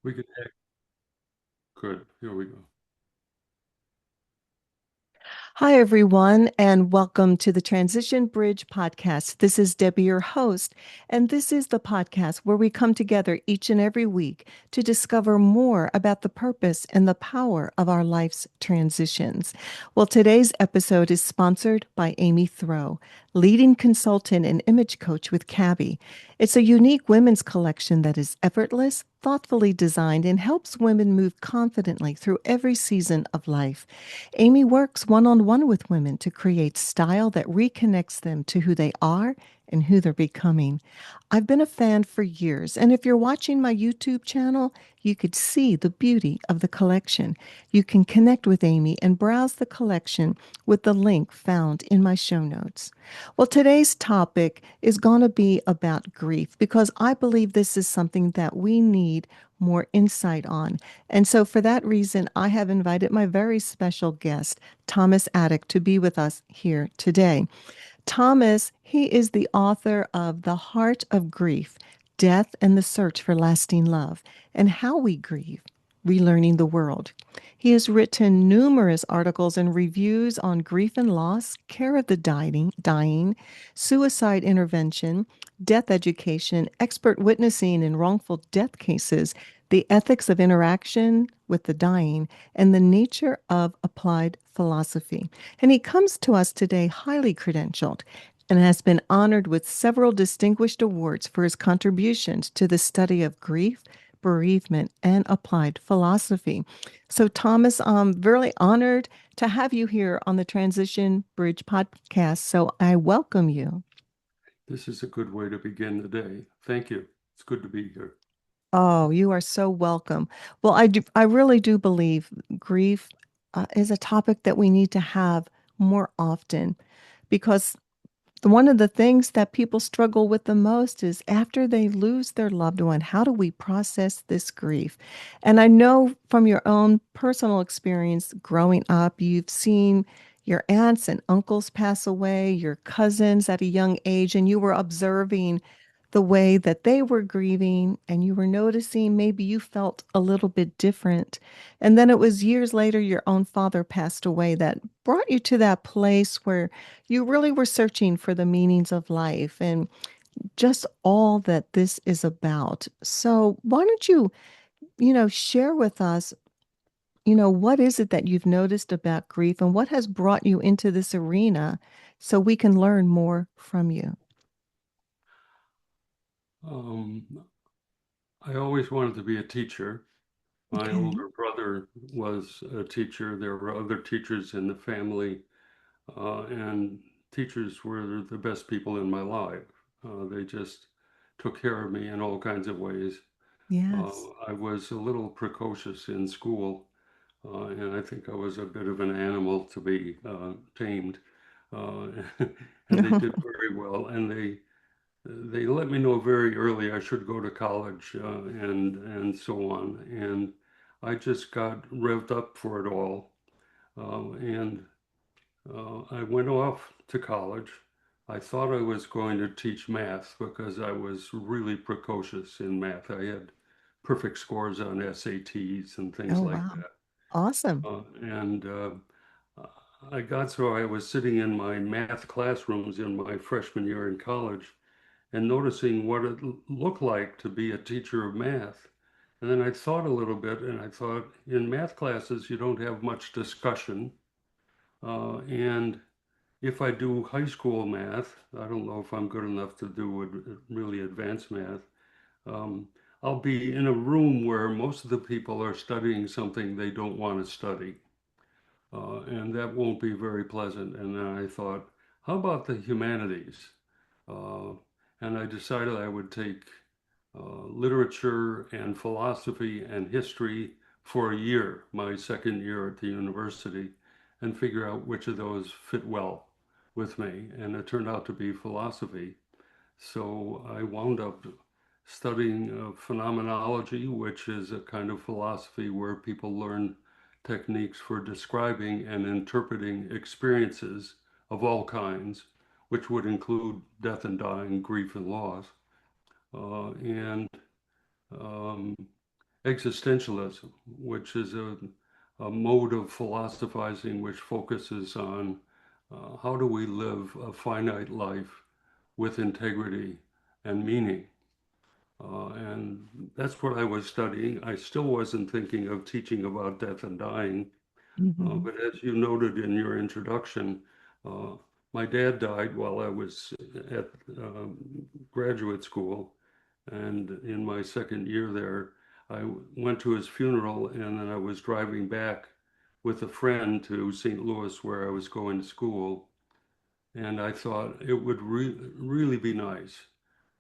We can heck. Good. Here we go. Hi, everyone, and welcome to the Transition Bridge podcast. This is Debbie, your host, and this is the podcast where we come together each and every week to discover more about the purpose and the power of our life's transitions. Well, today's episode is sponsored by Amy Throw, leading consultant and image coach with Cabby. It's a unique women's collection that is effortless, thoughtfully designed, and helps women move confidently through every season of life. Amy works one on one with women to create style that reconnects them to who they are and who they're becoming. I've been a fan for years, and if you're watching my YouTube channel, you could see the beauty of the collection. You can connect with Amy and browse the collection with the link found in my show notes. Well, today's topic is going to be about grief because I believe this is something that we need more insight on. And so, for that reason, I have invited my very special guest, Thomas Attig, to be with us here today. Thomas, he is the author of The Heart of Grief, Death and the Search for Lasting Love, and How We Grieve, Relearning the World. He has written numerous articles and reviews on grief and loss, care of the dying, suicide intervention, death education, expert witnessing in wrongful death cases, the ethics of interaction with the dying, and the nature of applied philosophy. And he comes to us today highly credentialed and has been honored with several distinguished awards for his contributions to the study of grief, bereavement, and applied philosophy. So, Thomas, I'm really honored to have you here on the Transition Bridge podcast. So, I welcome you. This is a good way to begin the day. Thank you. It's good to be here. Oh, you are so welcome. Well, I really do believe grief is a topic that we need to have more often because one of the things that people struggle with the most is after they lose their loved one, how do we process this grief? And I know from your own personal experience growing up, you've seen your aunts and uncles pass away, your cousins at a young age, and you were observing the way that they were grieving and you were noticing maybe you felt a little bit different. And then it was years later, your own father passed away that brought you to that place where you really were searching for the meanings of life and just all that this is about. So, why don't you, share with us, what is it that you've noticed about grief and what has brought you into this arena so we can learn more from you? Um, I always wanted to be a teacher. My Okay. older brother was a teacher. There were other teachers in the family, and teachers were the best people in my life. They just took care of me in all kinds of ways. Yes. I was a little precocious in school, and I think I was a bit of an animal to be tamed. Uh, and they did very well. And they let me know very early I should go to college and so on. And I just got revved up for it all. And I went off to college. I thought I was going to teach math because I was really precocious in math. I had perfect scores on SATs and things Oh, like wow. that. Awesome. And I got so I was sitting in my math classrooms in my freshman year in college and noticing what it looked like to be a teacher of math. And then I thought a little bit and I thought in math classes, you don't have much discussion. And if I do high school math, I don't know if I'm good enough to do really advanced math. Um, I'll be in a room where most of the people are studying something they don't want to study. And that won't be very pleasant. And then I thought, how about the humanities? Uh, and I decided I would take literature and philosophy and history for a year, my second year at the university, and figure out which of those fit well with me. And it turned out to be philosophy. So I wound up studying phenomenology, which is a kind of philosophy where people learn techniques for describing and interpreting experiences of all kinds, which would include death and dying, grief and loss. And um, existentialism, which is a mode of philosophizing which focuses on how do we live a finite life with integrity and meaning. And that's what I was studying. I still wasn't thinking of teaching about death and dying. Hmm. But as you noted in your introduction, uh, my dad died while I was at graduate school. And in my second year there, I went to his funeral and then I was driving back with a friend to St. Louis where I was going to school. And I thought it would really be nice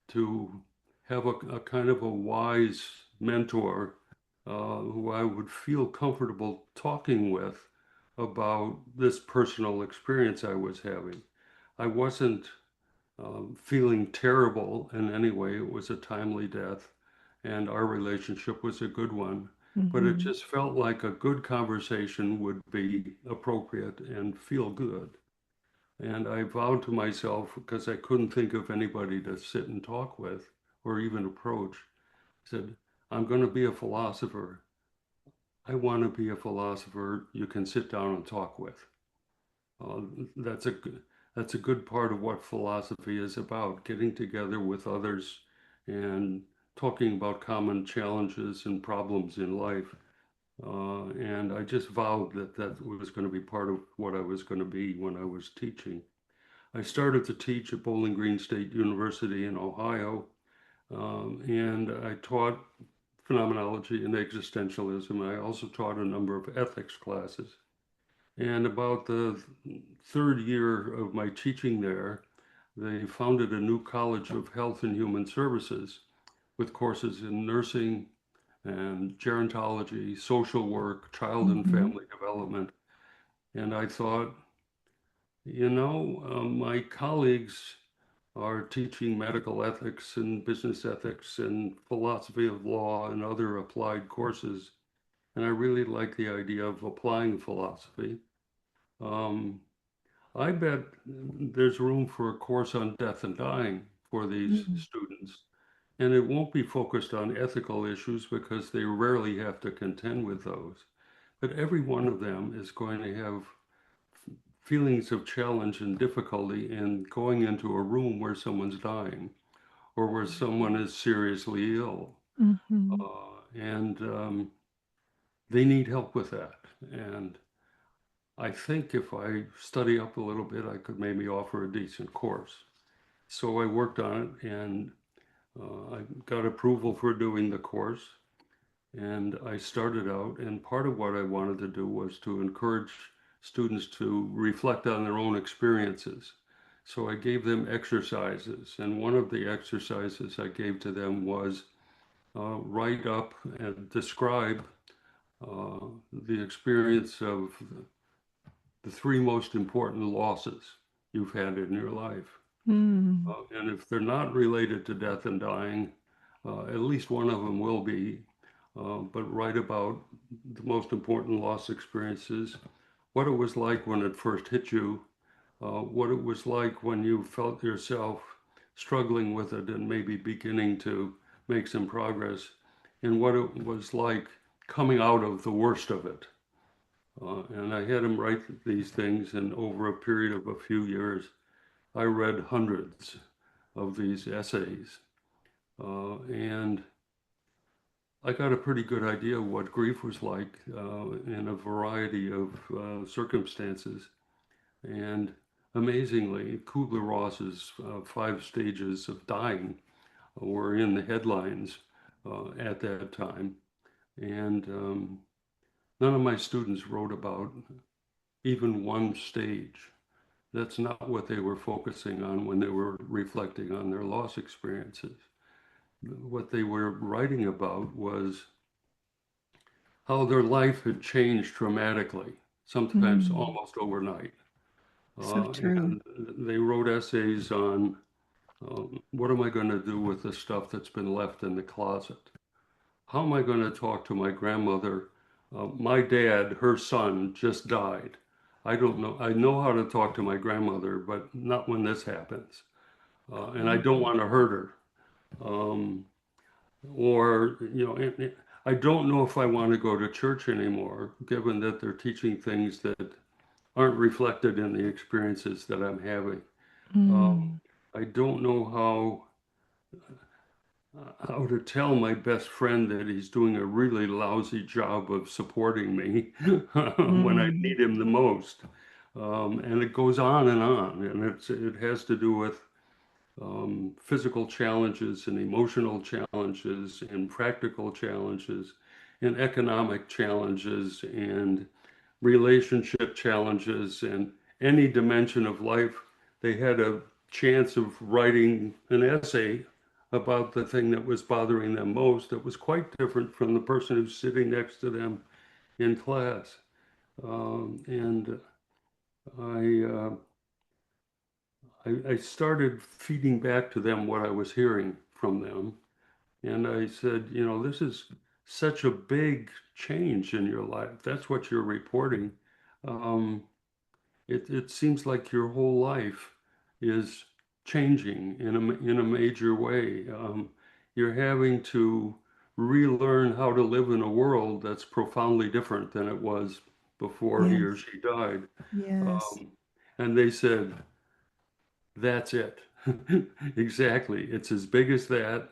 to have a kind of a wise mentor who I would feel comfortable talking with about this personal experience I was having. I wasn't feeling terrible in any way. It was a timely death, and our relationship was a good one. But it Hmm. just felt like a good conversation would be appropriate and feel good. And I vowed to myself, because I couldn't think of anybody to sit and talk with or even approach, said, I'm going to be a philosopher. I want to be a philosopher you can sit down and talk with. Uh, that's a that's a good part of what philosophy is about, getting together with others and talking about common challenges and problems in life. And I just vowed that that was going to be part of what I was going to be when I was teaching. I started to teach at Bowling Green State University in Ohio, and I taught phenomenology and existentialism. I also taught a number of ethics classes. And about the third year of my teaching there, they founded a new College of Health and Human Services with courses in nursing and gerontology, social work, child and Hmm. family development. And I thought, my colleagues are teaching medical ethics and business ethics and philosophy of law and other applied courses. And I really like the idea of applying philosophy. Um, I bet there's room for a course on death and dying for these students. And it won't be focused on ethical issues because they rarely have to contend with those. But every one of them is going to have feelings of challenge and difficulty in going into a room where someone's dying or where someone is seriously ill. Hmm. And they need help with that. And I think if I study up a little bit, I could maybe offer a decent course. So I worked on it and I got approval for doing the course. And I started out, and part of what I wanted to do was to encourage students to reflect on their own experiences. So I gave them exercises, and one of the exercises I gave to them was write up and describe the experience of the three most important losses you've had in your life. Hmm. And if they're not related to death and dying, at least one of them will be. But write about the most important loss experiences, what it was like when it first hit you, what it was like when you felt yourself struggling with it and maybe beginning to make some progress, and what it was like coming out of the worst of it. And I had him write these things, and over a period of a few years, I read hundreds of these essays. And I got a pretty good idea of what grief was like in a variety of circumstances. And amazingly, Kubler-Ross's five stages of dying were in the headlines at that time. And none of my students wrote about even one stage. That's not what they were focusing on when they were reflecting on their loss experiences. What they were writing about was how their life had changed dramatically, sometimes Hmm. almost overnight. So true. And they wrote essays on what am I going to do with the stuff that's been left in the closet? How am I going to talk to my grandmother? My dad, her son, just died. I don't know. I know how to talk to my grandmother, but not when this happens. And I don't Mhm. want to hurt her. Um, or, and I don't know if I want to go to church anymore, given that they're teaching things that aren't reflected in the experiences that I'm having. Um, Mm, I don't know how to tell my best friend that he's doing a really lousy job of supporting me when I mm, need him the most. And it goes on and on, and it has to do with physical challenges and emotional challenges and practical challenges and economic challenges and relationship challenges and any dimension of life. They had a chance of writing an essay about the thing that was bothering them most that was quite different from the person who's sitting next to them in class. And I, I started feeding back to them what I was hearing from them. And I said, this is such a big change in your life. That's what you're reporting. Um, it seems like your whole life is changing in a major way. You're having to relearn how to live in a world that's profoundly different than it was before he or yes, she died. yes. Um, and they said, that's it. Exactly. It's as big as that.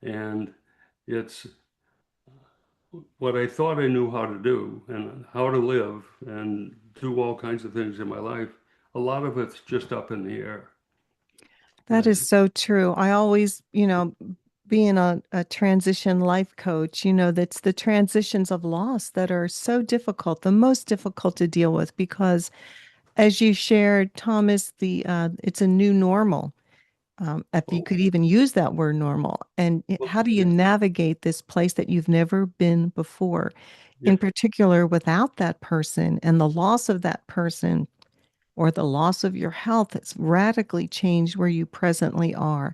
And it's what I thought I knew how to do and how to live and do all kinds of things in my life. A lot of it's just up in the air. That Uh, is so true. I always, being a transition life coach, that's the transitions of loss that are so difficult, the most difficult to deal with because as you shared, Thomas, it's a new normal. If you oh, could even use that word normal. And well, how do you yeah, navigate this place that you've never been before, yeah, in particular without that person and the loss of that person or the loss of your health that's radically changed where you presently are.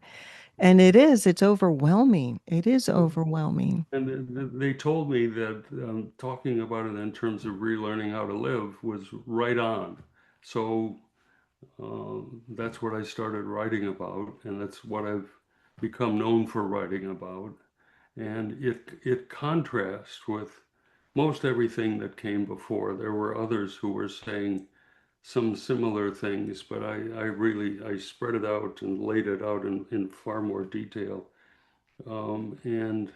And it's overwhelming. It is yeah. overwhelming. And they told me that talking about it in terms of relearning how to live was right on. So that's what I started writing about, and that's what I've become known for writing about. And it contrasts with most everything that came before. There were others who were saying some similar things, but I spread it out and laid it out in far more detail, and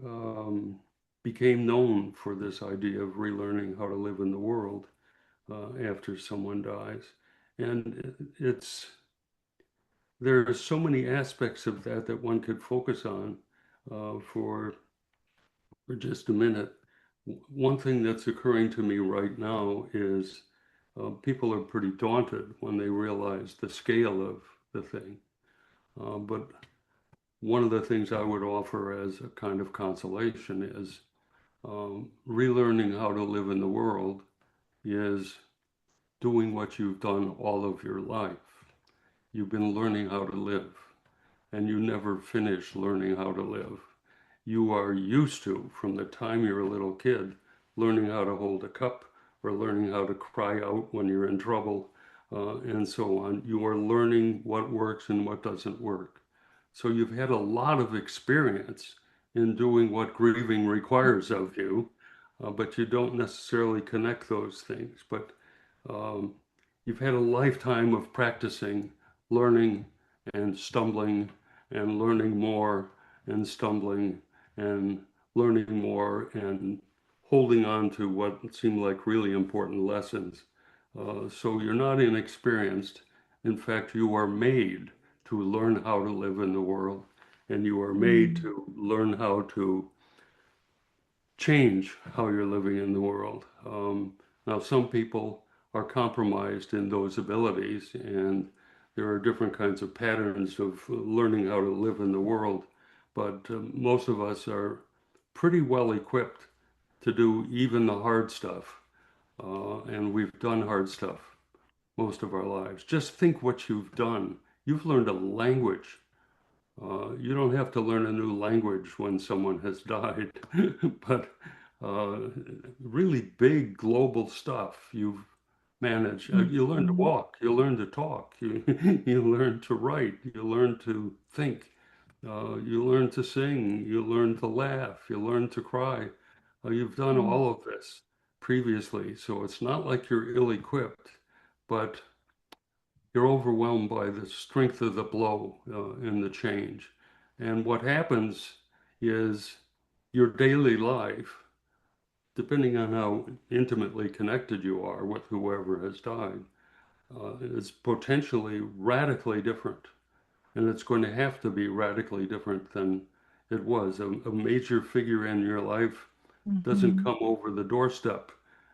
um, became known for this idea of relearning how to live in the world after someone dies. And there are so many aspects of that that one could focus on for just a minute. One thing that's occurring to me right now is people are pretty daunted when they realize the scale of the thing. But one of the things I would offer as a kind of consolation is relearning how to live in the world is doing what you've done all of your life. You've been learning how to live, and you never finish learning how to live. You are used to, from the time you're a little kid, learning how to hold a cup or learning how to cry out when you're in trouble, and so on. You are learning what works and what doesn't work. So you've had a lot of experience in doing what grieving requires of you, but you don't necessarily connect those things. But um, you've had a lifetime of practicing, learning and stumbling and learning more and stumbling and learning more and holding on to what seem like really important lessons. So you're not inexperienced. In fact, you are made to learn how to live in the world, and you are made Mm, to learn how to change how you're living in the world. Now, some people are compromised in those abilities, and there are different kinds of patterns of learning how to live in the world. But most of us are pretty well equipped to do even the hard stuff. And we've done hard stuff most of our lives. Just think what you've done. You've learned a language. You don't have to learn a new language when someone has died, but uh, really big global stuff you've managed. You learn to mhm. walk, you learn to talk, you, you learn to write, you learn to think. You learn to sing, you learn to laugh, you learn to cry. You've done Mm. all of this previously, so it's not like you're ill-equipped, but you're overwhelmed by the strength of the blow and the change. And what happens is your daily life, depending on how intimately connected you are with whoever has died, is potentially radically different. And it's going to have to be radically different than it was. A major figure in your life doesn't Mhm. come over the doorstep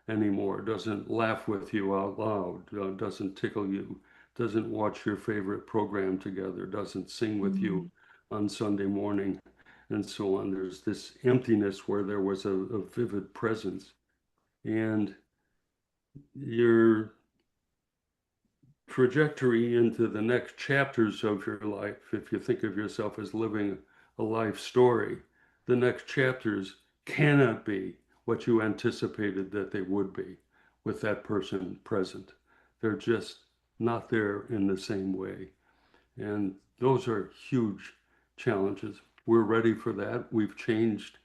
anymore, doesn't laugh with you out loud, doesn't tickle you, doesn't watch your favorite program together, doesn't sing with you Mm. on Sunday morning, and so on. There's this emptiness where there was a vivid presence. And your trajectory into the next chapters of your life, if you think of yourself as living a life story, the next chapters cannot be what you anticipated that they would be with that person present. They're just not there in the same way. And those are huge challenges. We're ready for that. We've changed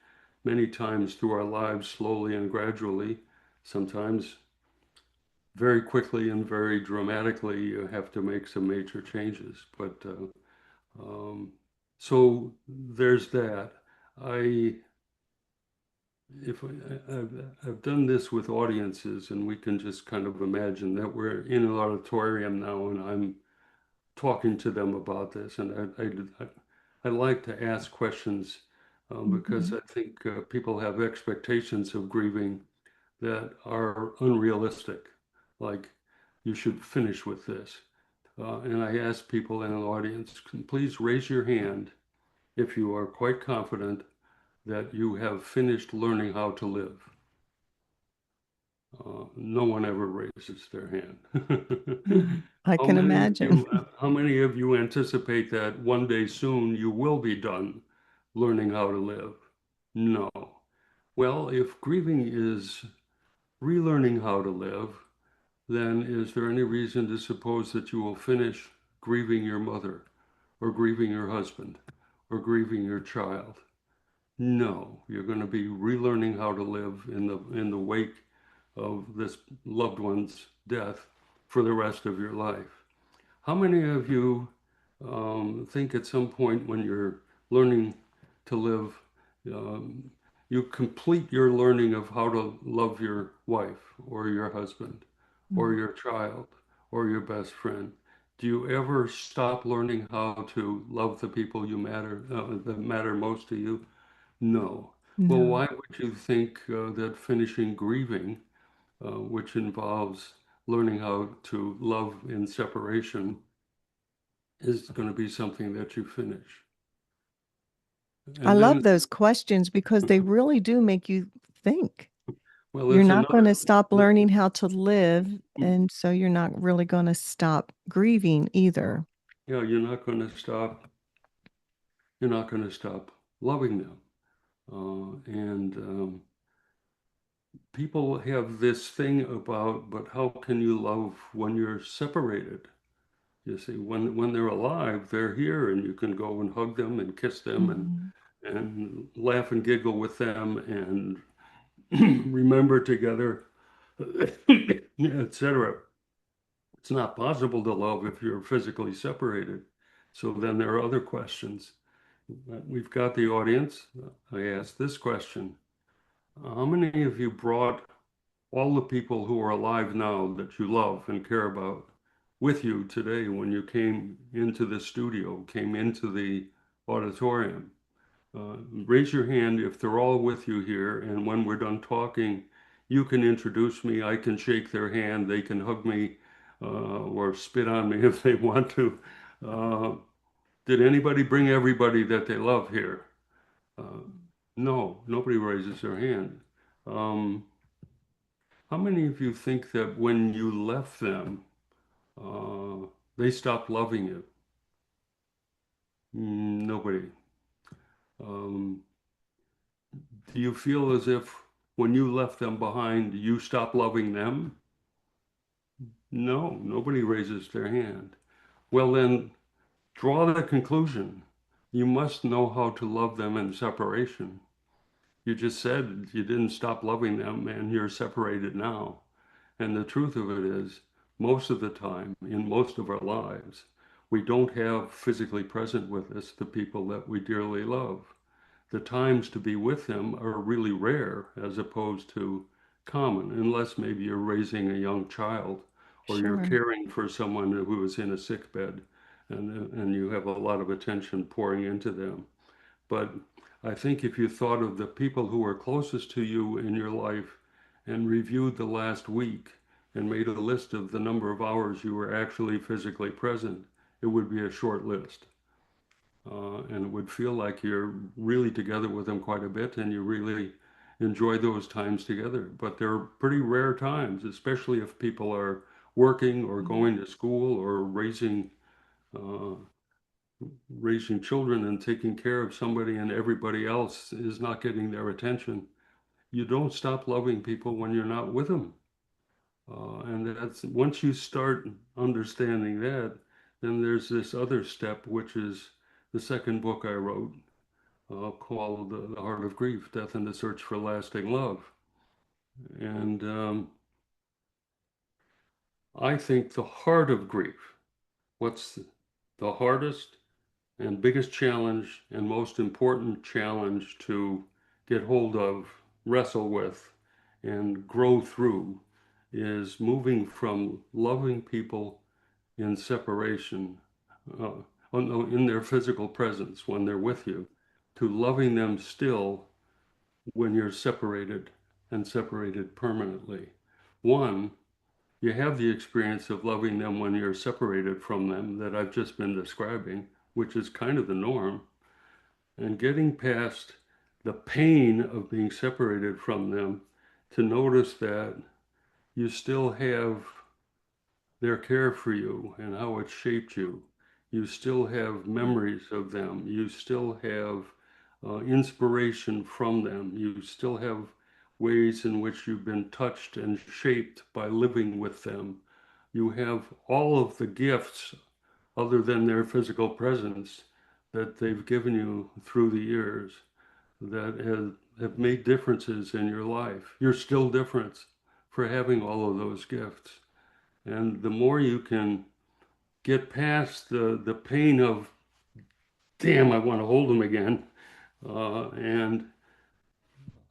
many times through our lives, slowly and gradually. Sometimes very quickly and very dramatically, you have to make some major changes. But um, so there's that. I, if I've done this with audiences, and we can just kind of imagine that we're in an auditorium now, and I'm talking to them about this, and I like to ask questions because Mhm. I think people have expectations of grieving that are unrealistic. Like, you should finish with this. And I ask people in an audience, please raise your hand if you are quite confident that you have finished learning how to live. No one ever raises their hand. Mhm. I can imagine. How many of you anticipate that one day soon you will be done learning how to live? No. Well, if grieving is relearning how to live, then is there any reason to suppose that you will finish grieving your mother or grieving your husband or grieving your child? No, you're going to be relearning how to live in the wake of this loved one's death for the rest of your life. How many of you think at some point when you're learning to live, um, you complete your learning of how to love your wife or your husband or Mm. your child or your best friend? Do you ever stop learning how to love the people that matter most to you? No. Well, No. why would you think that finishing grieving, which involves learning how to love in separation, is going to be something that you finish? I And then, love those questions because they really do make you think. well, You're it's not going another, to stop learning how to live, and so you're not really going to stop grieving either. yeah, you're not going to stop loving them. And people have this thing about, but how can you love when you're separated? You see, when they're alive, they're here, and you can go and hug them and kiss them Mhm. and laugh and giggle with them and remember together, etc. It's not possible to love if you're physically separated. So then there are other questions. We've got the audience. I asked this question. How many of you brought all the people who are alive now that you love and care about with you today when you came into the studio, came into the auditorium? Raise your hand if they're all with you here, and when we're done talking, you can introduce me. I can shake their hand. They can hug me or spit on me if they want to. Uh, did anybody bring everybody that they love here? Uh, no, nobody raises their hand. Um, how many of you think that when you left them, uh, they stopped loving you? Nobody. Um, do you feel as if when you left them behind, you stopped loving them? No, nobody raises their hand. Well, then draw the conclusion you must know how to love them in separation. You just said you didn't stop loving them and you're separated now. And the truth of it is, most of the time, in most of our lives, we don't have physically present with us the people that we dearly love. The times to be with them are really rare as opposed to common, unless maybe you're raising a young child or you're Sure. caring for someone who is in a sick bed and you have a lot of attention pouring into them. But I think if you thought of the people who are closest to you in your life and reviewed the last week and made a list of the number of hours you were actually physically present, it would be a short list. And it would feel like you're really together with them quite a bit and you really enjoy those times together. But they're pretty rare times, especially if people are working or going to school or uh, raising children and taking care of somebody and everybody else is not getting their attention. You don't stop loving people when you're not with them. And that's once you start understanding that, then there's this other step, which is the second book I wrote called The Heart of Grief, Death and the Search for Lasting Love. And I think the heart of grief, what's the hardest and biggest challenge and most important challenge to get hold of, wrestle with, and grow through is moving from loving people in separation, uh, in their physical presence when they're with you, to loving them still when you're separated and separated permanently. One, you have the experience of loving them when you're separated from them that I've just been describing, which is kind of the norm, and getting past the pain of being separated from them to notice that you still have their care for you and how it shaped you. You still have memories of them. You still have inspiration from them. You still have ways in which you've been touched and shaped by living with them. You have all of the gifts other than their physical presence that they've given you through the years that have made differences in your life. You're still different for having all of those gifts. And the more you can get past the pain of, damn, I want to hold them again, and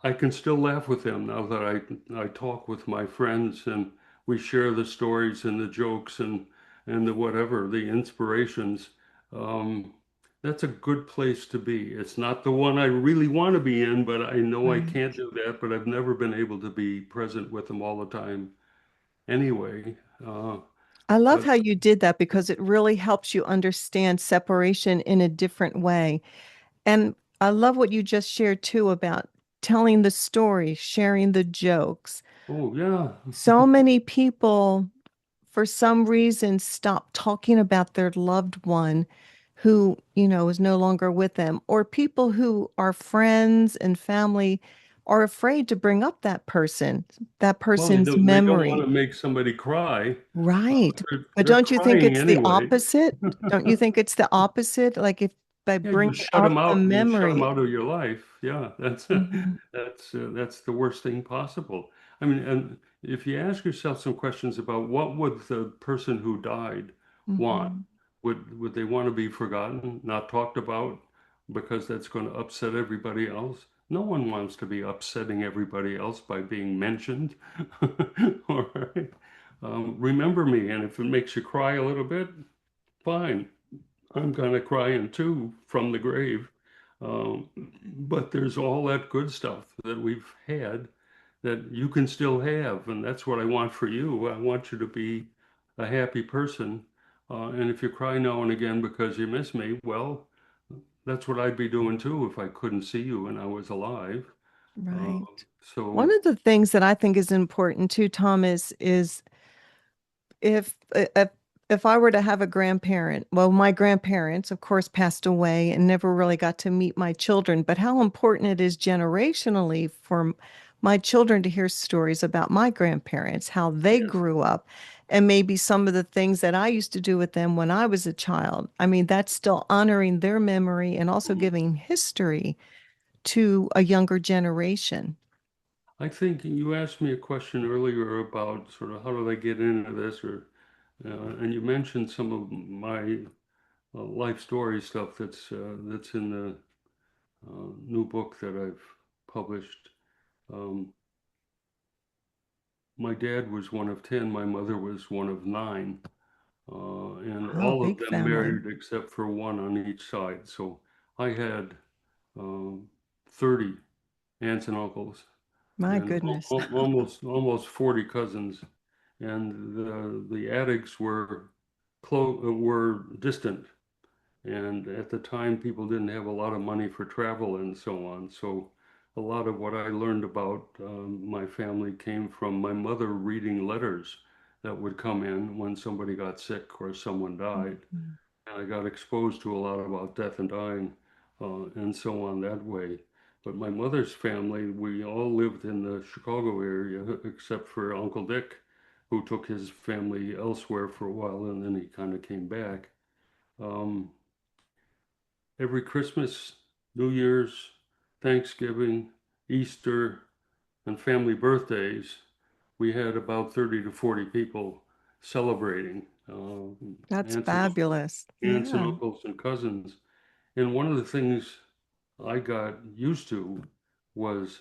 I can still laugh with them now that I talk with my friends and we share the stories and the jokes and the whatever, the inspirations. Um, that's a good place to be. It's not the one I really want to be in, but I know I Right. can't do that, but I've never been able to be present with them all the time anyway. I love But how you did that because it really helps you understand separation in a different way. And I love what you just shared too about telling the story, sharing the jokes. oh yeah. So many people, for some reason, stop talking about their loved one who, is no longer with them, or people who are friends and family are afraid to bring up that Well, person's they don't want memory. to make somebody cry. Right. But They're don't you think crying it's the anyway. opposite? Don't you think it's the opposite? Like if by Yeah, you bringing shut up them the out. You shut them memory. out of your life. Yeah, Hmm. that's the worst thing possible. I mean, and if you ask yourself some questions about what would the person who died want, Hmm. would they want to be forgotten, not talked about, because that's going to upset everybody else? No one wants to be upsetting everybody else by being mentioned. All right. Remember me, and if it makes you cry a little bit, fine. I'm kind of crying too from the grave. Um, but there's all that good stuff that we've had that you can still have. And that's what I want for you. I want you to be a happy person. And if you cry now and again because you miss me, well, that's what I'd be doing too if I couldn't see you and I was alive. Right. Um, One so, of the things that I think is important too, Thomas, is if if I were to have a grandparent, well, my grandparents, of course, passed away and never really got to meet my children, but how important it is generationally for my children to hear stories about my grandparents, how they Yes. grew up, and maybe some of the things that I used to do with them when I was a child. I mean, that's still honoring their memory and also Mhm. giving history to a younger generation. I think you asked me a question earlier about sort of how did I get into this, or and you mentioned some of my life story stuff that's in the new book that I've published. Um, my dad was one of 10, my mother was one of 9, and Oh, all of big them family. married except for one on each side. So I had um, 30 aunts and uncles My and goodness. almost 40 cousins, and the Attigs were distant. And at the time, people didn't have a lot of money for travel and so on. So a lot of what I learned about my family came from my mother reading letters that would come in when somebody got sick or someone died. Mhm. And I got exposed to a lot about death and dying and so on that way. But my mother's family, we all lived in the Chicago area except for Uncle Dick, who took his family elsewhere for a while and then he kind of came back. Um, every Christmas, New Year's, Thanksgiving, Easter, and family birthdays, we had about 30 to 40 people celebrating, That's aunts and fabulous. aunts and Yeah. uncles and cousins. And one of the things I got used to was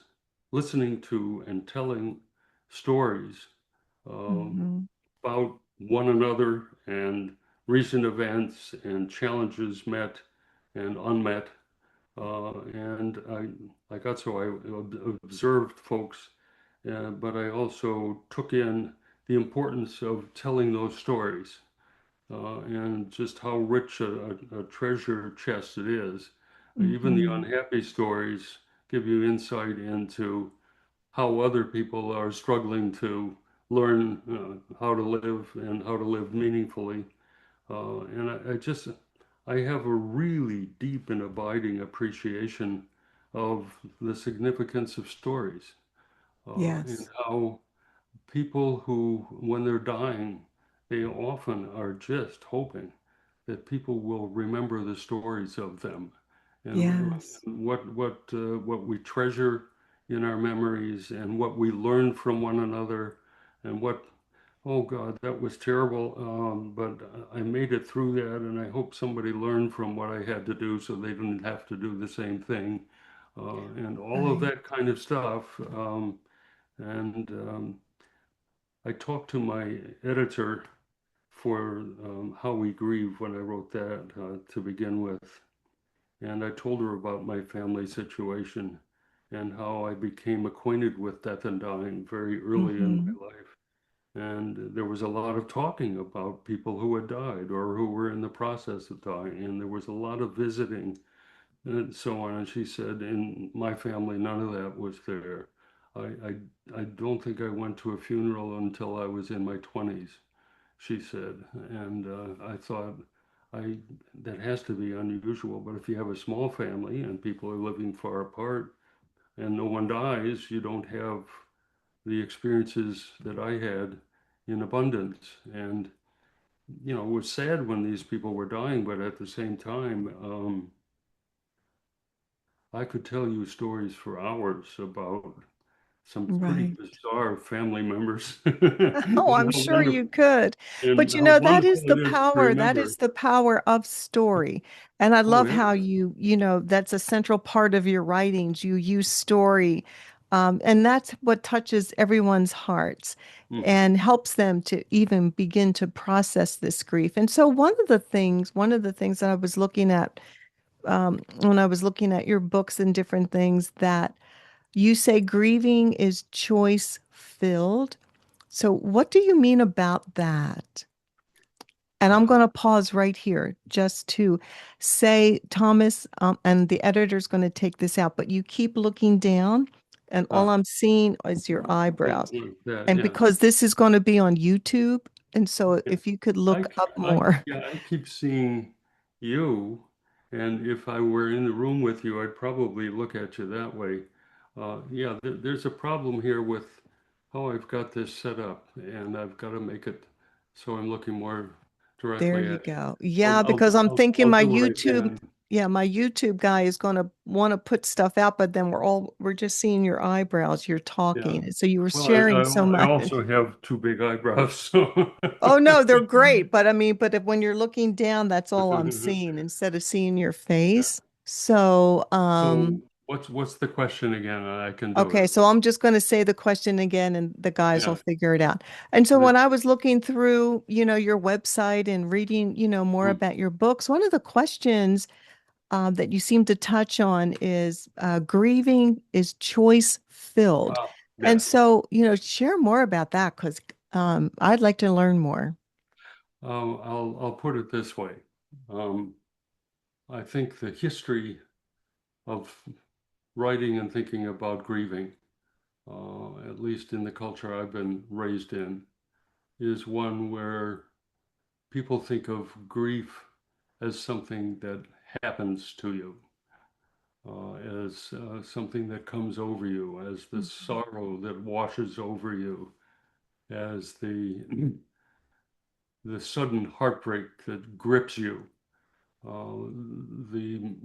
listening to and telling stories um, Hmm. about one another and recent events and challenges met and unmet. And I got so I observed folks, but I also took in the importance of telling those stories and just how rich a treasure chest it is. Even the Hmm. unhappy stories give you insight into how other people are struggling to learn how to live and how to live meaningfully. And I have a really deep and abiding appreciation of the significance of stories and Yes. how people who, when they're dying, they often are just hoping that people will remember the stories of them and Yes. what we treasure in our memories and what we learn from one another and what, oh God, that was terrible, but I made it through that, and I hope somebody learned from what I had to do so they didn't have to do the same thing, and all of Right. that kind of stuff. And I talked to my editor for How We Grieve when I wrote that to begin with. And I told her about my family situation and how I became acquainted with death and dying very early in Hmm. my life. And there was a lot of talking about people who had died or who were in the process of dying. And there was a lot of visiting and so on. And she said, in my family, none of that was there. I, I, I don't think I went to a funeral until I was in my 20s, she said. And I thought, I that has to be unusual. But if you have a small family and people are living far apart and no one dies, you don't have the experiences that I had in abundance. And, you know, it was sad when these people were dying, but at the same time, I could tell you stories for hours about some pretty Right. bizarre family members Oh, and I'm sure you could. But how that is wonderful the it is to power. That remember. is the power of story. And I Oh, love yeah. how that's a central part of your writings. You use story. And that's what touches everyone's hearts Mhm. and helps them to even begin to process this grief. And so one of the things that I was looking at when I was looking at your books and different things that you say grieving is choice filled. So, what do you mean about that? And I'm Uh, going to pause right here just to say, Thomas, and the editor's going to take this out, but you keep looking down, and all uh, I'm seeing is your eyebrows. that, And yeah. because this is going to be on YouTube, And so Yeah. if you could look up more. Yeah, I keep seeing you, and if I were in the room with you, I'd probably look at you that way. Yeah, there's a problem here with how I've got this set up, and I've got to make it so I'm looking more There directly you at go. you. Yeah, because I'm thinking I'll my do what I YouTube, can. yeah, my YouTube guy is going to want to put stuff out, but then we're just seeing your eyebrows. You're Yeah. talking. So you were Well, sharing so I much. also have two big eyebrows, so. Oh no, they're great. But I mean, but if, when you're looking down, that's all I'm seeing instead of seeing your Yeah. face. So, So what's the question again? I can do okay, it. so I'm just going to say the question again and the guys will Yeah. figure it out. And so The, when I was looking through, your website and reading, more mm, about your books, one of the questions that you seem to touch on is grieving is choice filled. And yes. so, share more about that because I'd like to learn more. I'll put it this way. Um, I think the history of writing and thinking about grieving, at least in the culture I've been raised in, is one where people think of grief as something that happens to you, as something that comes over you, as the Mhm. sorrow that washes over you, as the sudden heartbreak that grips you. Uh, the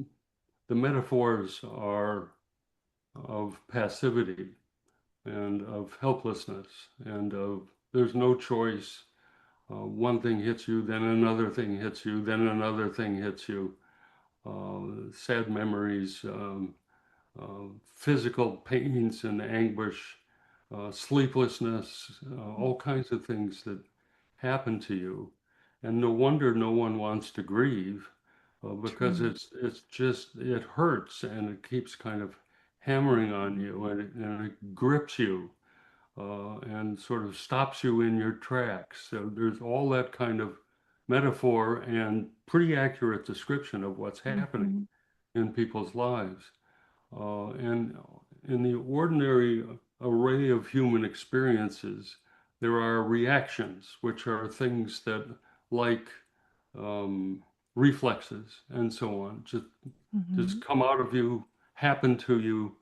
the metaphors are of passivity and of helplessness and of there's no choice. One thing hits you, then another thing hits you, then another thing hits you. Sad memories, physical pains and anguish, sleeplessness, all kinds of things that happen to you. And no wonder no one wants to grieve because True. it's just it hurts and it keeps kind of hammering on you and it grips you and sort of stops you in your tracks. So there's all that kind of metaphor and pretty accurate description of what's happening Mhm. in people's lives. And in the ordinary array of human experiences, there are reactions, which are things that, like um, reflexes and so on, just Mhm. come out of you, happen to you,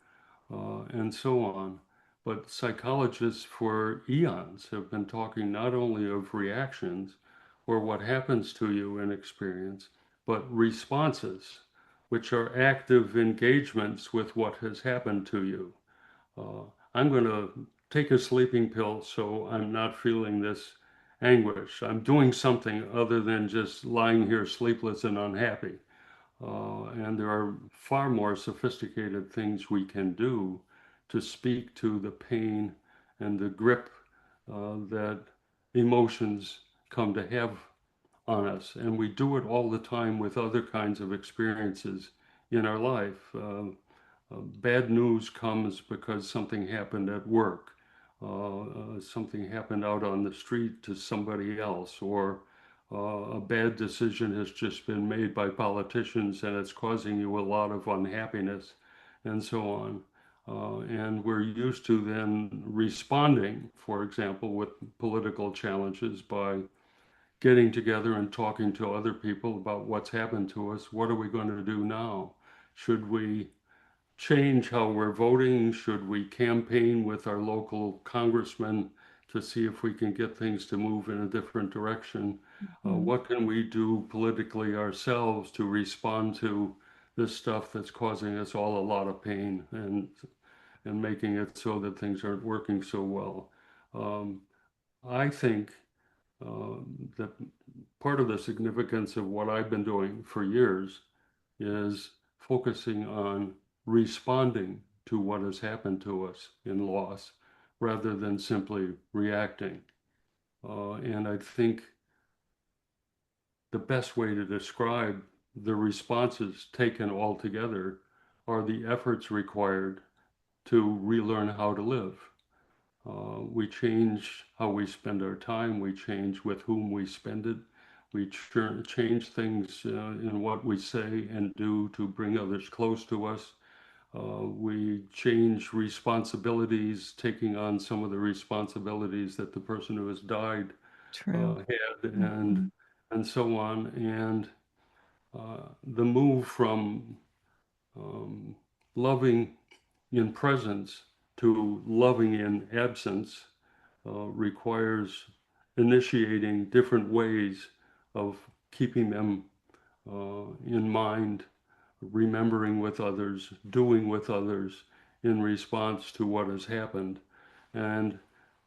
and so on. But psychologists for eons have been talking not only of reactions or what happens to you in experience, but responses, which are active engagements with what has happened to you. Uh, I'm going to take a sleeping pill so I'm not feeling this anguish. I'm doing something other than just lying here sleepless and unhappy. And there are far more sophisticated things we can do to speak to the pain and the grip that emotions come to have on us. And we do it all the time with other kinds of experiences in our life. Bad news comes because something happened at work, something happened out on the street to somebody else, or a bad decision has just been made by politicians and it's causing you a lot of unhappiness, and so on. And we're used to then responding, for example, with political challenges by getting together and talking to other people about what's happened to us. What are we going to do now? Should we change how we're voting? Should we campaign with our local congressman to see if we can get things to move in a different direction? Mhm. What can we do politically ourselves to respond to this stuff that's causing us all a lot of pain and making it so that things aren't working so well? Um, I think that part of the significance of what I've been doing for years is focusing on responding to what has happened to us in loss rather than simply reacting. And I think the best way to describe the responses taken all together are the efforts required to relearn how to live. We change how we spend our time, we change with whom we spend it, we change things in what we say and do to bring others close to us. We change responsibilities, taking on some of the responsibilities that the person who has died True. had, Mhm. and so on. And the move from um, loving in presence to loving in absence requires initiating different ways of keeping them in mind, remembering with others, doing with others in response to what has happened. And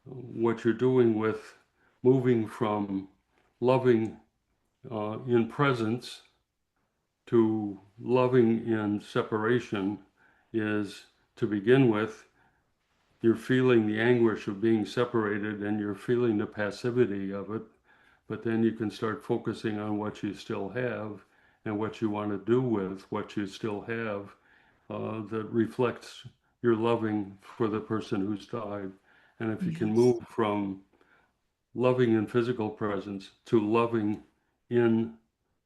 what you're doing with moving from loving in presence to loving in separation is, to begin with, you're feeling the anguish of being separated and you're feeling the passivity of it, but then you can start focusing on what you still have and what you want to do with what you still have that reflects your loving for the person who's died. And if you can Yes. move from loving in physical presence to loving in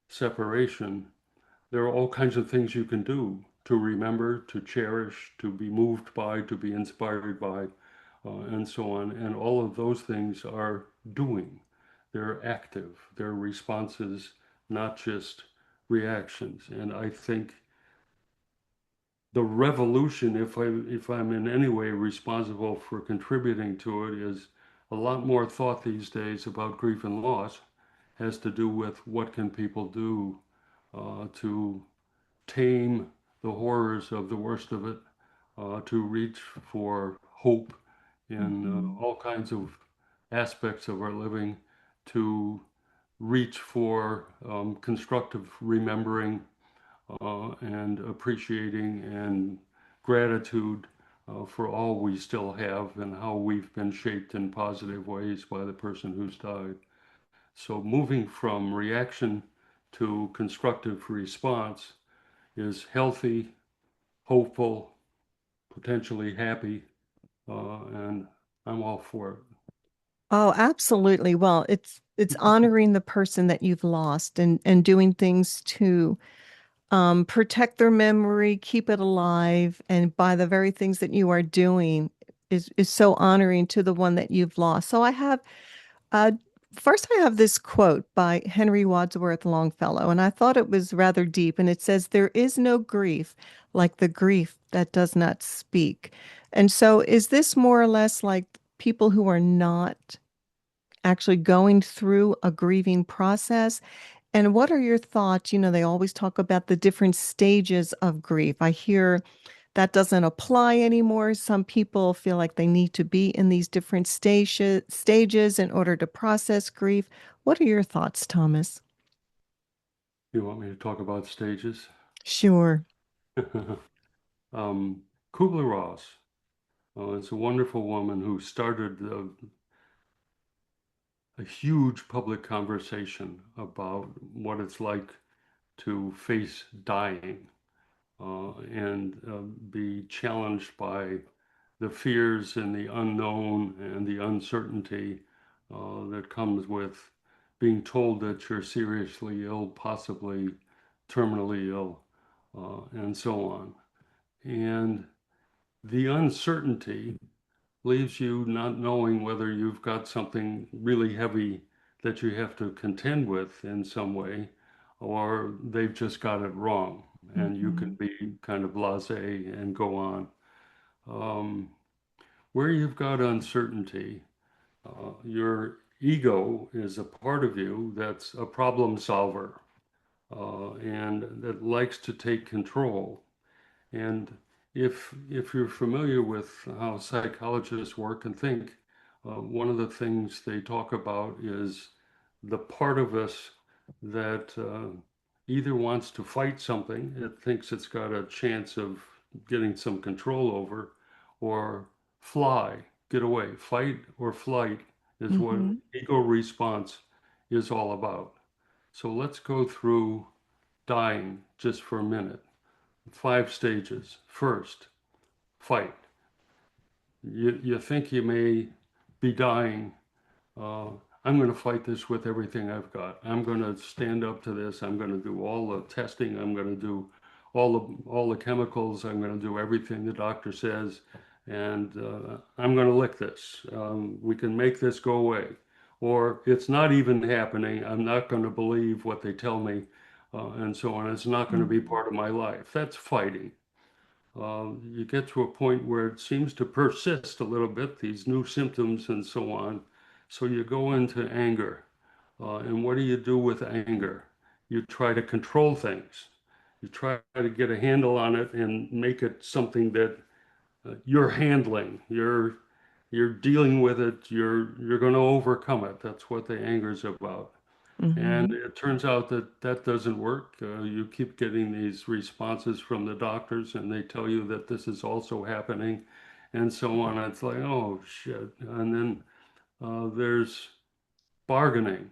separation, there are all kinds of things you can do to remember, to cherish, to be moved by, to be inspired by, and so on. And all of those things are doing. They're active. They're responses, not just reactions. And I think the revolution, if I'm in any way responsible for contributing to it, is a lot more thought these days about grief and loss has to do with what can people do to tame the horrors of the worst of it, to reach for hope in Mhm. all kinds of aspects of our living, to reach for constructive remembering and appreciating and gratitude for all we still have and how we've been shaped in positive ways by the person who's died. So moving from reaction to constructive response is healthy, hopeful, potentially happy, and I'm all for it. Oh, absolutely. Well, it's honoring the person that you've lost and doing things to protect their memory, keep it alive, and by the very things that you are doing is so honoring to the one that you've lost. So I have uh first I have this quote by Henry Wadsworth Longfellow, and I thought it was rather deep, and it says, "There is no grief like the grief that does not speak." And so is this more or less like people who are not actually going through a grieving process? And what are your thoughts? You know, they always talk about the different stages of grief. I hear that doesn't apply anymore. Some people feel like they need to be in these different stages in order to process grief. What are your thoughts, Thomas? You want me to talk about stages? Sure. um, Kubler-Ross is a wonderful woman who started a huge public conversation about what it's like to face dying and be challenged by the fears and the unknown and the uncertainty that comes with being told that you're seriously ill, possibly terminally ill, and so on. And the uncertainty leaves you not knowing whether you've got something really heavy that you have to contend with in some way, or they've just got it wrong, and you can Hmm. be kind of blasé and go on. Um, where you've got uncertainty, your ego is a part of you that's a problem solver and that likes to take control. And if you're familiar with how psychologists work and think, one of the things they talk about is the part of us that either wants to fight something, it thinks it's got a chance of getting some control over, or fly, get away. Fight or flight is what Hmm. ego response is all about. So let's go through dying just for a minute. 5 stages. First, fight. You think you may be dying. Uh, I'm going to fight this with everything I've got. I'm going to stand up to this. I'm going to do all the testing. I'm going to do all the chemicals. I'm going to do everything the doctor says, and I'm going to lick this. We can make this go away. or it's not even happening. I'm not going to believe what they tell me, and so on. It's not going to be Mhm. part of my life. That's fighting. You get to a point where it seems to persist a little bit, these new symptoms and so on. So you go into anger. And what do you do with anger? You try to control things. You try to get a handle on it and make it something that you're handling. You're dealing with it. You're going to overcome it. That's what the anger is about. And Mhm. it turns out that that doesn't work. You keep getting these responses from the doctors, and they tell you that this is also happening, and so on. It's like, oh shit. And then there's bargaining.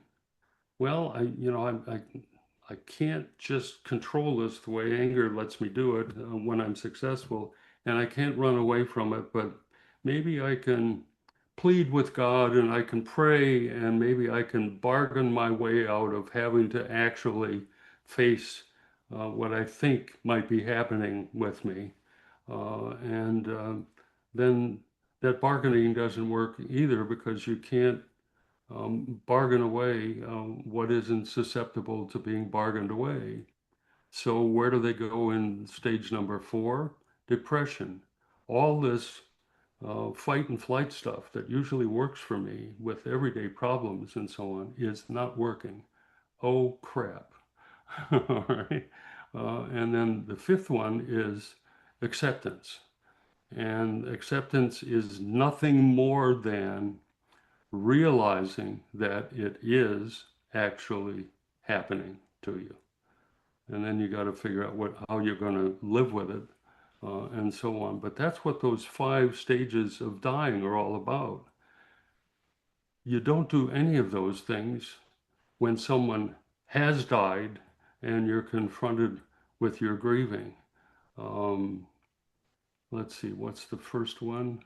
Well, I can't just control this the way anger lets me do it when I'm successful, and I can't run away from it, but maybe I can plead with God and I can pray and maybe I can bargain my way out of having to actually face what I think might be happening with me. And then that bargaining doesn't work either because you can't bargain away what isn't susceptible to being bargained away. So where do they go in stage number four? Depression. All this fight and flight stuff that usually works for me with everyday problems and so on is not working. Oh crap. All right. And then the fifth one is acceptance. And acceptance is nothing more than realizing that it is actually happening to you. And then you got to figure out how you're going to live with it, and so on. But that's what those five stages of dying are all about. You don't do any of those things when someone has died and you're confronted with your grieving. Um, let's see, what's the first one?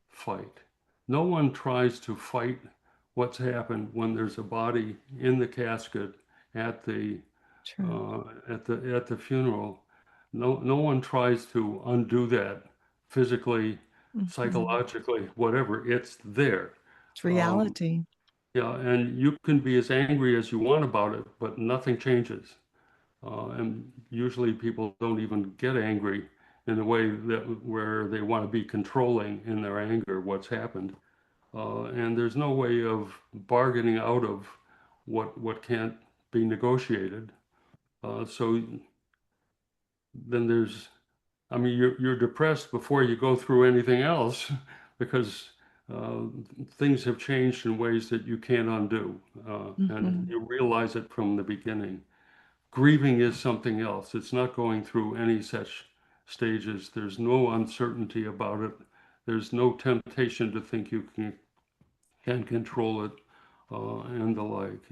Fight. No one tries to fight what's happened when there's a body in the casket at the True. at the funeral. No one tries to undo that physically, Mhm. psychologically, whatever. It's there. It's Um, reality. yeah, and you can be as angry as you want about it, but nothing changes. And usually people don't even get angry in a way that where they want to be controlling in their anger what's happened. And there's no way of bargaining out of what can't be negotiated. So then there's, I mean, you're depressed before you go through anything else because uh, things have changed in ways that you can't undo, and Mhm. you realize it from the beginning. Grieving is something else. It's not going through any such stages. There's no uncertainty about it. There's no temptation to think you can control it, and the like.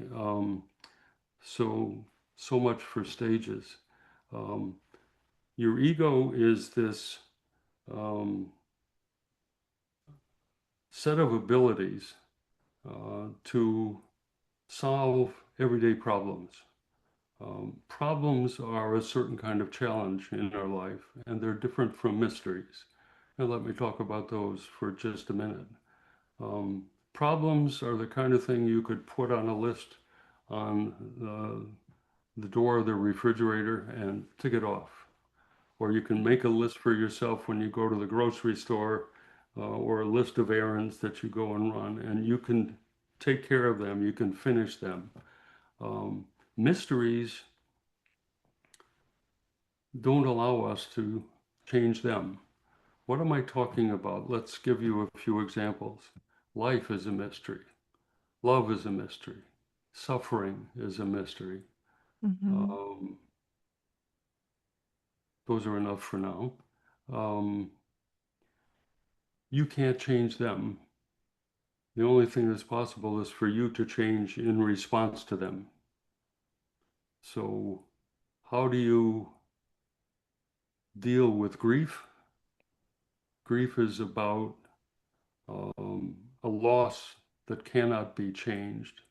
So, so much for stages. Um, your ego is this um, set of abilities to solve everyday problems. Problems are a certain kind of challenge in our life, and they're different from mysteries. And let me talk about those for just a minute. Um, Problems are the kind of thing you could put on a list on the door of the refrigerator and tick it off. Or you can make a list for yourself when you go to the grocery store, or a list of errands that you go and run, and you can take care of them, you can finish them. Um, Mysteries don't allow us to change them. What am I talking about? Let's give you a few examples. Life is a mystery. Love is a mystery. Suffering is a mystery. Mhm. Um, those are enough for now. Um, you can't change them. The only thing that's possible is for you to change in response to them. So, how do you deal with grief? Grief is about a loss that cannot be changed.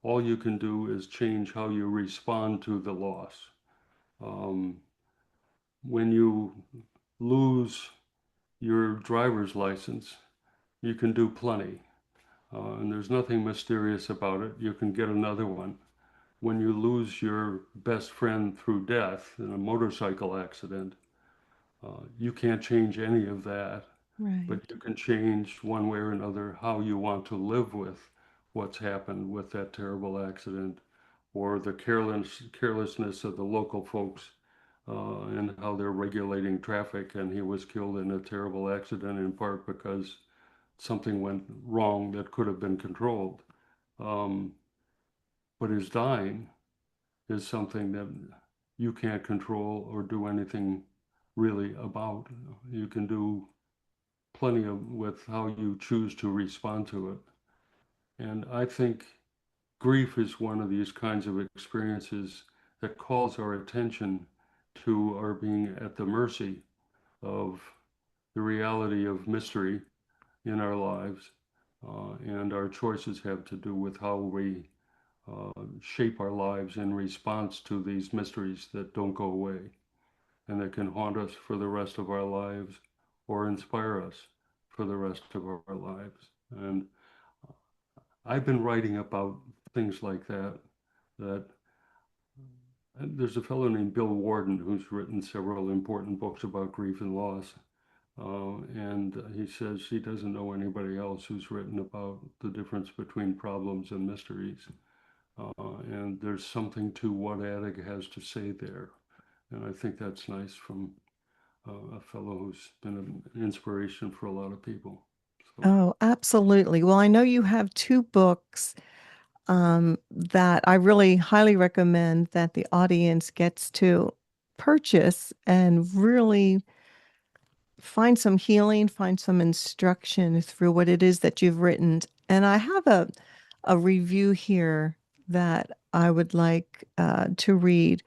All you can do is change how you respond to the loss. Um, when you lose your driver's license, you can do plenty. And there's nothing mysterious about it. You can get another one. When you lose your best friend through death in a motorcycle accident, you can't change any of that, but Right. you can change one way or another how you want to live with what's happened with that terrible accident or the carelessness of the local folks and how they're regulating traffic. And he was killed in a terrible accident in part because something went wrong that could have been controlled. Um, but his dying is something that you can't control or do anything really about. You can do plenty of with how you choose to respond to it. And I think grief is one of these kinds of experiences that calls our attention to our being at the mercy of the reality of mystery in our lives. And our choices have to do with how we shape our lives in response to these mysteries that don't go away and that can haunt us for the rest of our lives or inspire us for the rest of our lives. And I've been writing about things like that. That there's a fellow named Bill Warden who's written several important books about grief and loss. And he says he doesn't know anybody else who's written about the difference between problems and mysteries. And there's something to what Attig has to say there. And I think that's nice from a fellow who's been an inspiration for a lot of people. So, Oh, absolutely. Well, I know you have two books that I really highly recommend that the audience gets to purchase and really find some healing, find some instruction through what it is that you've written. And I have a review here that I would like to read.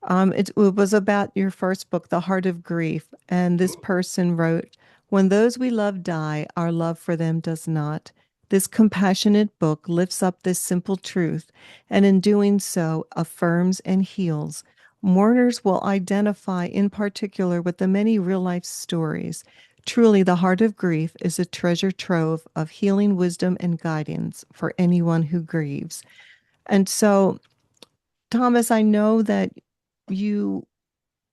It was about your first book, The Heart of Grief. And this person wrote, when those we love die, our love for them does not. This compassionate book lifts up this simple truth, and in doing so, affirms and heals. Mourners will identify in particular with the many real life stories. Truly, The Heart of Grief is a treasure trove of healing wisdom and guidance for anyone who grieves. And so, Thomas, I know that you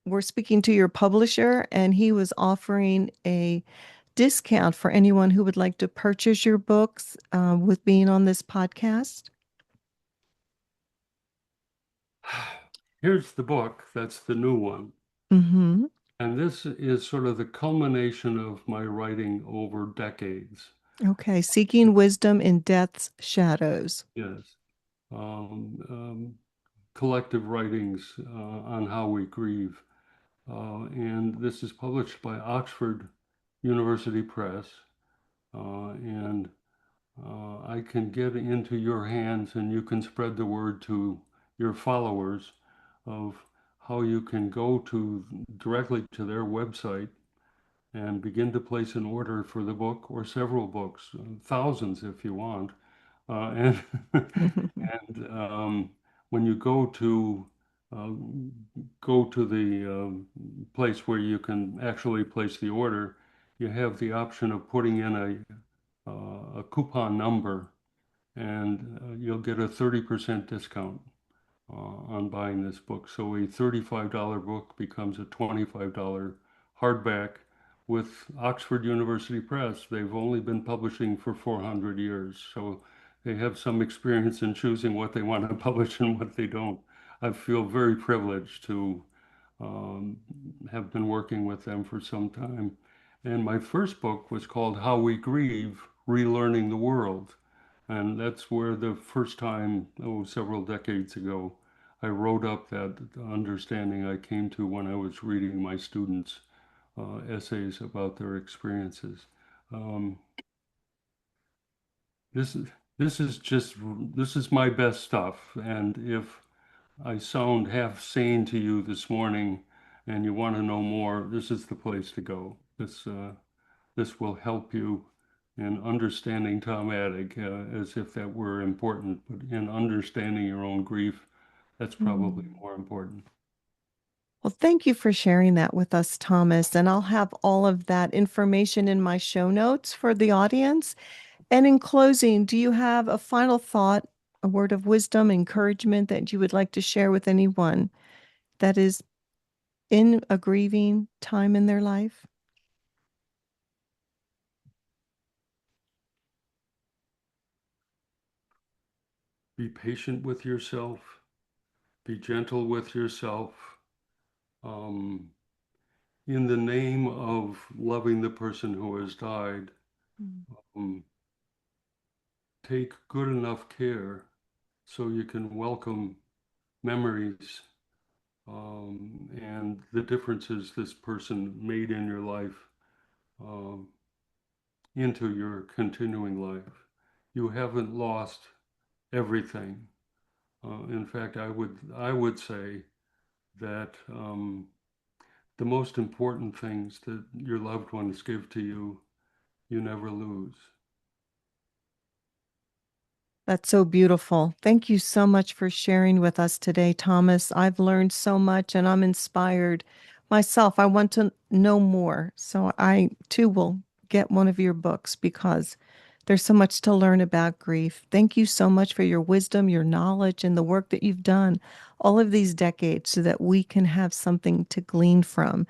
were speaking to your publisher and he was offering a discount for anyone who would like to purchase your books with being on this podcast. here's the book. That's the new one. Mm-hmm. And this is sort of the culmination of my writing over decades. Okay. Seeking Wisdom in Death's Shadows. Yes. Um, um, Collective writings on how we grieve. And this is published by Oxford University Press. And I can get into your hands and you can spread the word to your followers of how you can go to directly to their website and begin to place an order for the book or several books, thousands if you want. And and when you uh, go to the place where you can actually place the order, you have the option of putting in a coupon number, and you'll get a 30% discount on buying this book. So a $35 book becomes a $25 hardback with Oxford University Press. They've only been publishing for 400 years, so they have some experience in choosing what they want to publish and what they don't. I feel very privileged to um, have been working with them for some time. And my first book was called How We Grieve, Relearning the World. And that's where the first time, oh, several decades ago, I wrote up that understanding I came to when I was reading my students' essays about their experiences. Um, this is this is just this is my best stuff. And if I sound half sane to you this morning and you want to know more, this is the place to go. This will help you in understanding Tom Attig, as if that were important, but in understanding your own grief, that's probably Mm. more important. Well, thank you for sharing that with us, Thomas. And I'll have all of that information in my show notes for the audience. And in closing, do you have a final thought, a word of wisdom, encouragement that you would like to share with anyone that is in a grieving time in their life? Be patient with yourself, be gentle with yourself. Um, in the name of loving the person who has died, Mm. um, take good enough care so you can welcome memories and the differences this person made in your life um, into your continuing life. You haven't lost everything. In fact, I would say that the most important things that your loved ones give to you, you never lose. That's so beautiful. Thank you so much for sharing with us today, Thomas. I've learned so much and I'm inspired myself. I want to know more. So I too will get one of your books because there's so much to learn about grief. Thank you so much for your wisdom, your knowledge, and the work that you've done all of these decades so that we can have something to glean from.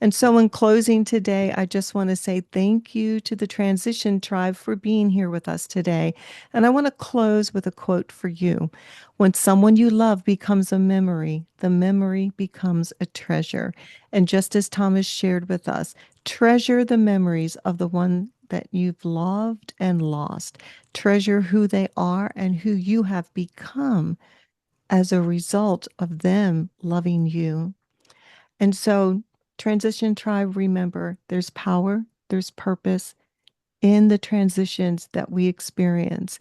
And so, in closing today, I just want to say thank you to the Transition Tribe for being here with us today. And I want to close with a quote for you. When someone you love becomes a memory, the memory becomes a treasure. And just as Thomas shared with us, treasure the memories of the one that you've loved and lost. Treasure who they are and who you have become as a result of them loving you. And so, Transition Tribe, remember there's power, there's purpose in the transitions that we experience.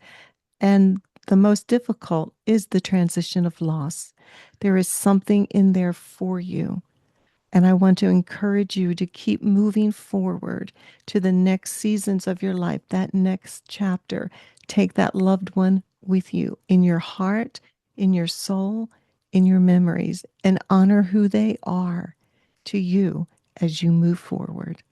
And the most difficult is the transition of loss. There is something in there for you. And I want to encourage you to keep moving forward to the next seasons of your life, that next chapter. Take that loved one with you in your heart, in your soul, in your memories, and honor who they are to you as you move forward.